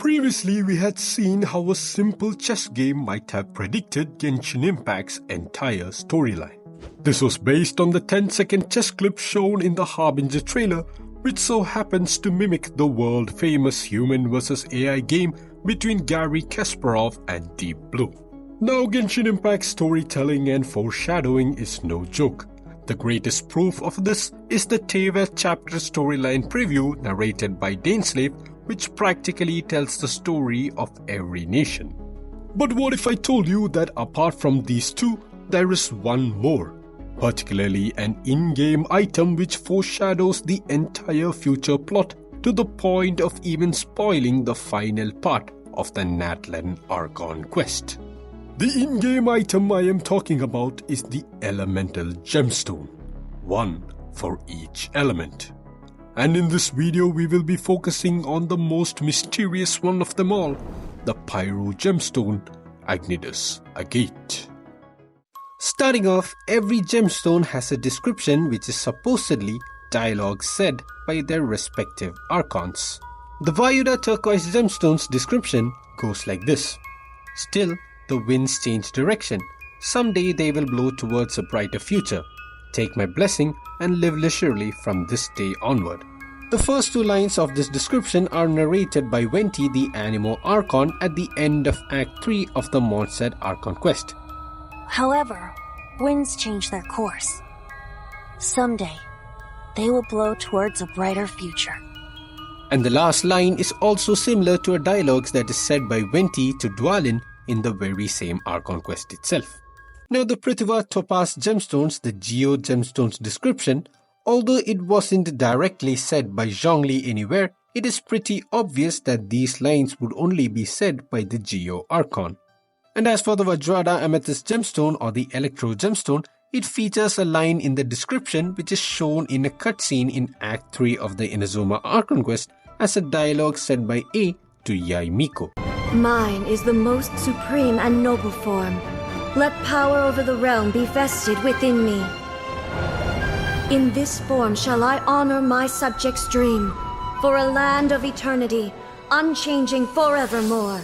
Previously, we had seen how a simple chess game might have predicted Genshin Impact's entire storyline. This was based on the 10-second chess clip shown in the Harbinger trailer, which so happens to mimic the world-famous human vs. AI game between Garry Kasparov and Deep Blue. Now, Genshin Impact's storytelling and foreshadowing is no joke. The greatest proof of this is the Teyvat chapter storyline preview narrated by Daneslave, which practically tells the story of every nation. But what if I told you that apart from these two, there is one more, particularly an in-game item which foreshadows the entire future plot to the point of even spoiling the final part of the Natlan Archon Quest. The in-game item I am talking about is the Elemental Gemstone, one for each element. And in this video we will be focusing on the most mysterious one of them all, the Pyro Gemstone, Agnidus Agate. Starting off, every gemstone has a description which is supposedly dialogue said by their respective archons. The Vayuda Turquoise Gemstone's description goes like this. Still, the winds change direction. Someday they will blow towards a brighter future. Take my blessing and live leisurely from this day onward. The first two lines of this description are narrated by Venti the Anemo Archon at the end of Act 3 of the Mondstadt Archon Quest. However, winds change their course. Someday, they will blow towards a brighter future. And the last line is also similar to a dialogue that is said by Venti to Dwalin in the very same Archon Quest itself. Now the Prithva Topaz Gemstones, the Geo Gemstones description, although it wasn't directly said by Zhongli anywhere, it is pretty obvious that these lines would only be said by the Geo Archon. And as for the Vajrada Amethyst Gemstone or the Electro Gemstone, it features a line in the description which is shown in a cutscene in Act 3 of the Inazuma Archon Quest as a dialogue said by A to Yai Miko. Mine is the most supreme and noble form. Let power over the realm be vested within me. In this form shall I honor my subjects' dream, for a land of eternity, unchanging forevermore.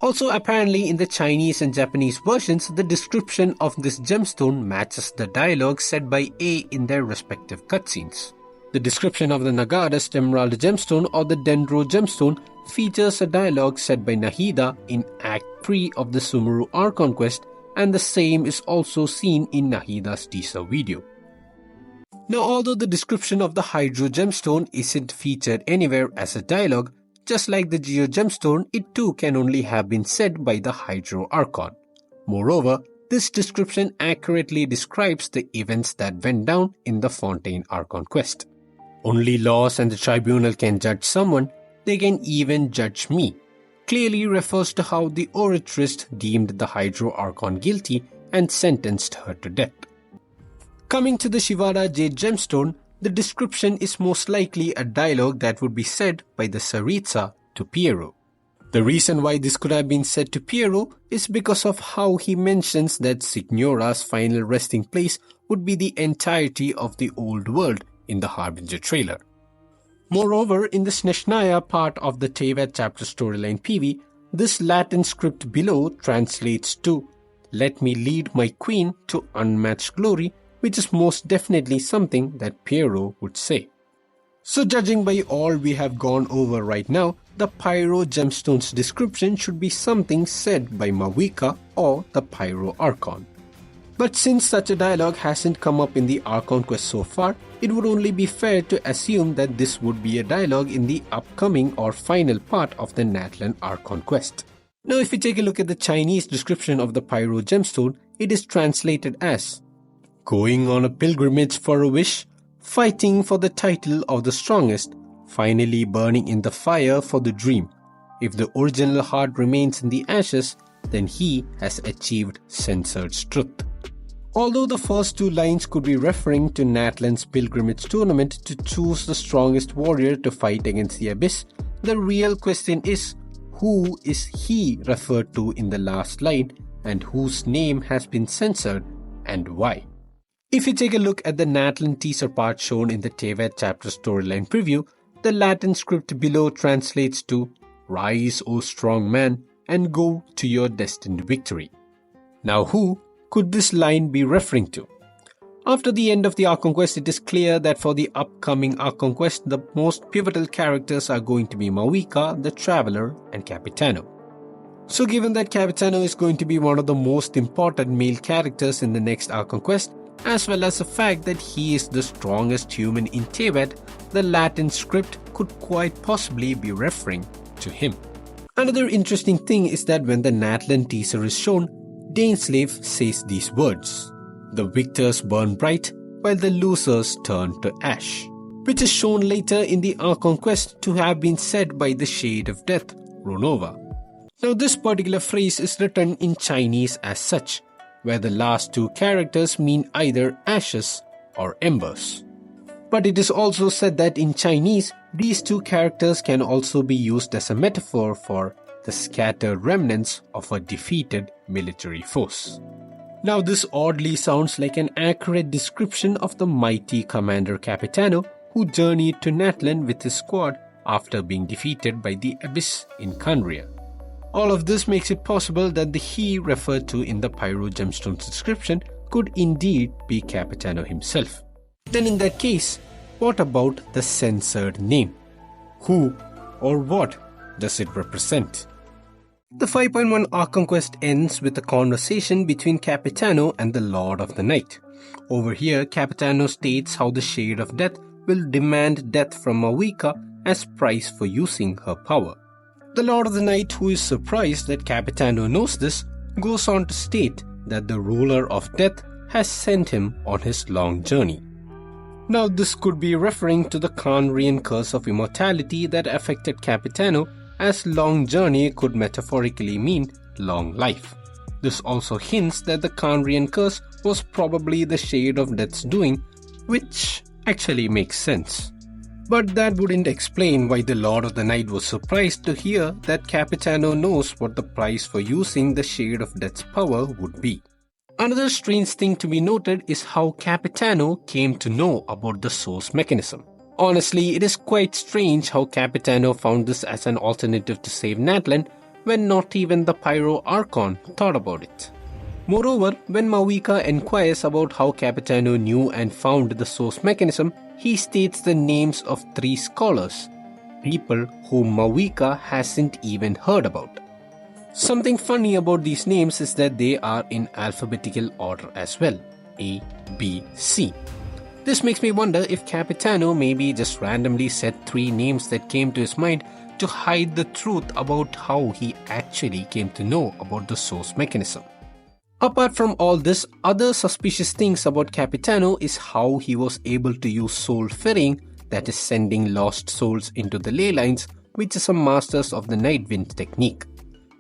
Also, apparently in the Chinese and Japanese versions, the description of this gemstone matches the dialogue said by A in their respective cutscenes. The description of the Nagadas Emerald Gemstone or the Dendro Gemstone features a dialogue said by Nahida in Act 3 of the Sumeru Archon Quest, and the same is also seen in Nahida's teaser video. Now, although the description of the Hydro Gemstone isn't featured anywhere as a dialogue, just like the Geo Gemstone, it too can only have been said by the Hydro Archon. Moreover, this description accurately describes the events that went down in the Fontaine Archon Quest. Only laws and the tribunal can judge someone, they can even judge me, clearly refers to how the oratrist deemed the Hydro Archon guilty and sentenced her to death. Coming to the Shivada Jade Gemstone, the description is most likely a dialogue that would be said by the Saritsa to Pyro. The reason why this could have been said to Pyro is because of how he mentions that Signora's final resting place would be the entirety of the old world in the Harbinger trailer. Moreover, in the Snezhnaya part of the Teyvat chapter storyline PV, this Latin script below translates to "Let me lead my queen to unmatched glory," which is most definitely something that Pyro would say. So judging by all we have gone over right now, the Pyro Gemstone's description should be something said by Mawika or the Pyro Archon. But since such a dialogue hasn't come up in the Archon Quest so far, it would only be fair to assume that this would be a dialogue in the upcoming or final part of the Natlan Archon Quest. Now if we take a look at the Chinese description of the Pyro Gemstone, it is translated as "Going on a pilgrimage for a wish, fighting for the title of the strongest, finally burning in the fire for the dream. If the original heart remains in the ashes, then he has achieved censored truth." Although the first two lines could be referring to Natlan's pilgrimage tournament to choose the strongest warrior to fight against the abyss, the real question is, who is he referred to in the last line and whose name has been censored and why? If you take a look at the Natlan teaser part shown in the Teyvat chapter storyline preview, the Latin script below translates to "Rise, O strong man, and go to your destined victory." Now who could this line be referring to? After the end of the Archon Quest, it is clear that for the upcoming Archon Quest, the most pivotal characters are going to be Mawika, the Traveler, and Capitano. So given that Capitano is going to be one of the most important male characters in the next Archon Quest, as well as the fact that he is the strongest human in Teyvat, the Latin script could quite possibly be referring to him. Another interesting thing is that when the Natlan teaser is shown, Daneslave says these words: "The victors burn bright, while the losers turn to ash," which is shown later in the Archon Quest to have been said by the Shade of Death, Ronova. Now this particular phrase is written in Chinese as such, where the last two characters mean either ashes or embers. But it is also said that in Chinese, these two characters can also be used as a metaphor for the scattered remnants of a defeated military force. Now this oddly sounds like an accurate description of the mighty Commander Capitano who journeyed to Natlan with his squad after being defeated by the Abyss in Khaenri'ah. All of this makes it possible that the he referred to in the Pyro Gemstone's description could indeed be Capitano himself. Then in that case, what about the censored name? Who or what does it represent? The 5.1 Archon Quest ends with a conversation between Capitano and the Lord of the Night. Over here, Capitano states how the Shade of Death will demand death from Mawika as price for using her power. The Lord of the Night, who is surprised that Capitano knows this, goes on to state that the ruler of death has sent him on his long journey. Now this could be referring to the Khaenri'ah curse of immortality that affected Capitano, as long journey could metaphorically mean long life. This also hints that the Khaenri'ah curse was probably the Shade of Death's doing, which actually makes sense. But that wouldn't explain why the Lord of the Night was surprised to hear that Capitano knows what the price for using the Shade of Death's power would be. Another strange thing to be noted is how Capitano came to know about the source mechanism. Honestly, it is quite strange how Capitano found this as an alternative to save Natlan when not even the Pyro Archon thought about it. Moreover, when Mawika inquires about how Capitano knew and found the source mechanism, he states the names of 3 scholars, people whom Mawika hasn't even heard about. Something funny about these names is that they are in alphabetical order as well, A, B, C. This makes me wonder if Capitano maybe just randomly said 3 names that came to his mind to hide the truth about how he actually came to know about the source mechanism. Apart from all this, other suspicious things about Capitano is how he was able to use soul ferrying, that is sending lost souls into the ley lines, which is a Masters of the Night Wind technique.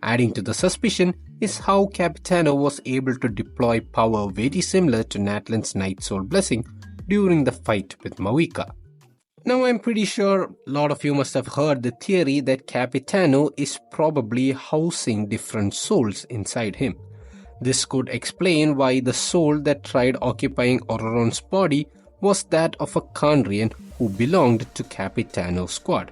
Adding to the suspicion is how Capitano was able to deploy power very similar to Natlan's Night Soul Blessing during the fight with Mawika. Now I'm pretty sure a lot of you must have heard the theory that Capitano is probably housing different souls inside him. This could explain why the soul that tried occupying Auroron's body was that of a Khaenri'ah who belonged to Capitano's squad.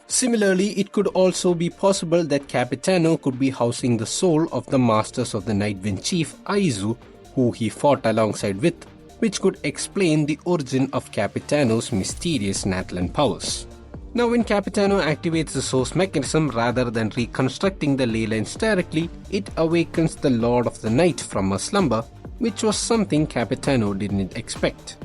Similarly, it could also be possible that Capitano could be housing the soul of the Masters of the Night Wind Chief Aizu, who he fought alongside with, which could explain the origin of Capitano's mysterious Natlan powers. Now when Capitano activates the source mechanism rather than reconstructing the ley lines directly, it awakens the Lord of the Night from a slumber, which was something Capitano didn't expect.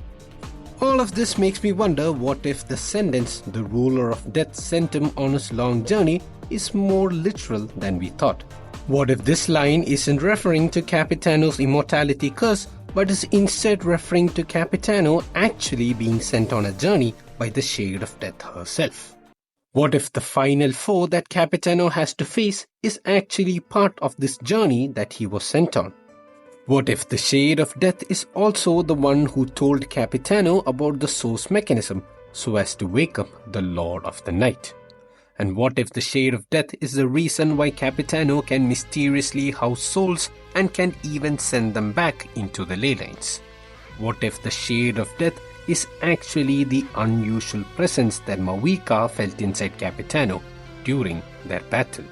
All of this makes me wonder what if the sentence, the ruler of death sent him on his long journey, is more literal than we thought. What if this line isn't referring to Capitano's immortality curse, but is instead referring to Capitano actually being sent on a journey by the Shade of Death herself? What if the final foe that Capitano has to face is actually part of this journey that he was sent on? What if the Shade of Death is also the one who told Capitano about the source mechanism so as to wake up the Lord of the Night? And what if the Shade of Death is the reason why Capitano can mysteriously house souls and can even send them back into the ley lines? What if the Shade of Death is actually the unusual presence that Mawika felt inside Capitano during their battle.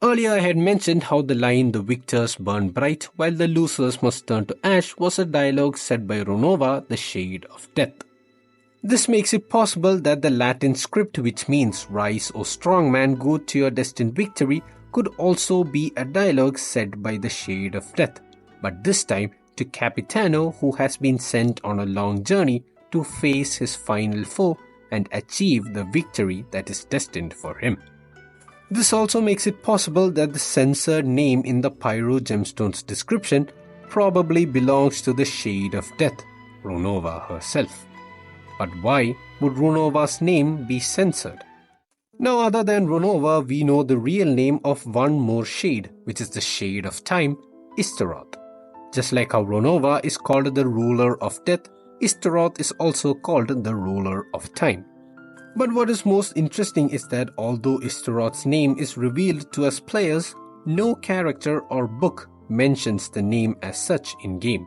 Earlier I had mentioned how the line "the victors burn bright while the losers must turn to ash" was a dialogue said by Ronova, the Shade of Death. This makes it possible that the Latin script, which means "rise, O strong man, go to your destined victory," could also be a dialogue said by the Shade of Death, but this time to Capitano, who has been sent on a long journey to face his final foe and achieve the victory that is destined for him. This also makes it possible that the censored name in the Pyro Gemstone's description probably belongs to the Shade of Death, Ronova herself. But why would Ronova's name be censored? Now, other than Ronova, we know the real name of one more shade, which is the Shade of Time, Istaroth. Just like how Ronova is called the ruler of death, Istaroth is also called the ruler of time. But what is most interesting is that although Istaroth's name is revealed to us players, no character or book mentions the name as such in-game.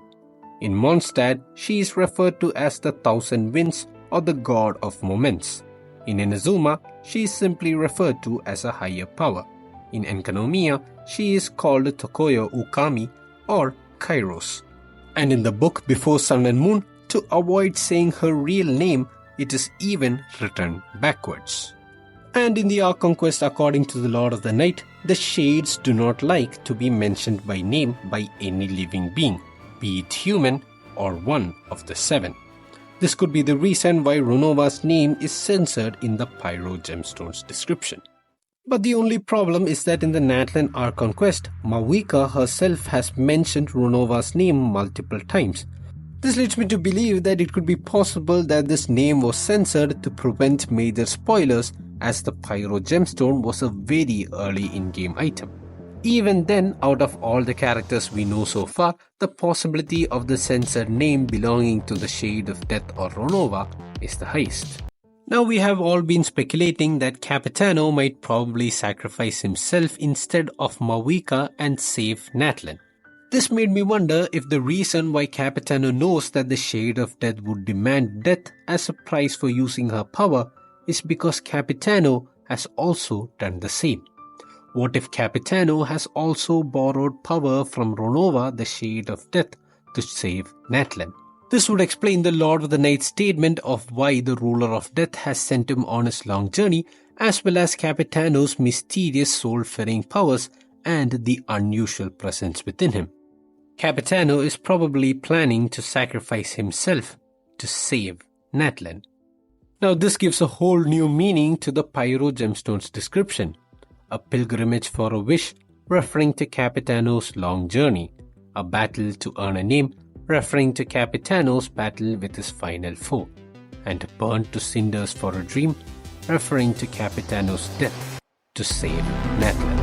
In Mondstadt, she is referred to as the Thousand Winds or the God of Moments. In Inazuma, she is simply referred to as a higher power. In Enkanomiya, she is called Tokoyo Ukami or Kairos. And in the book Before Sun and Moon, to avoid saying her real name, it is even written backwards. And in the Archon Quest, according to the Lord of the Night, the Shades do not like to be mentioned by name by any living being, be it human or one of the seven. This could be the reason why Ronova's name is censored in the Pyro Gemstone's description. But the only problem is that in the Natlan Archon Quest, Mavuika herself has mentioned Ronova's name multiple times. This leads me to believe that it could be possible that this name was censored to prevent major spoilers, as the Pyro Gemstone was a very early in-game item. Even then, out of all the characters we know so far, the possibility of the censored name belonging to the Shade of Death or Ronova is the highest. Now we have all been speculating that Capitano might probably sacrifice himself instead of Mavuika and save Natlan. This made me wonder if the reason why Capitano knows that the Shade of Death would demand death as a price for using her power is because Capitano has also done the same. What if Capitano has also borrowed power from Ronova, the Shade of Death, to save Natlan? This would explain the Lord of the Night's statement of why the Ruler of Death has sent him on his long journey, as well as Capitano's mysterious soul-faring powers and the unusual presence within him. Capitano is probably planning to sacrifice himself to save Natlan. Now this gives a whole new meaning to the Pyro Gemstone's description. A pilgrimage for a wish, referring to Capitano's long journey. A battle to earn a name, referring to Capitano's battle with his final foe. And burnt to cinders for a dream, referring to Capitano's death to save Natlan.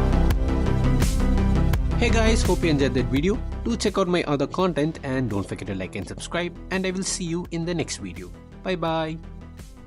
Hey guys, hope you enjoyed that video. Do check out my other content and don't forget to like and subscribe, and I will see you in the next video. Bye bye.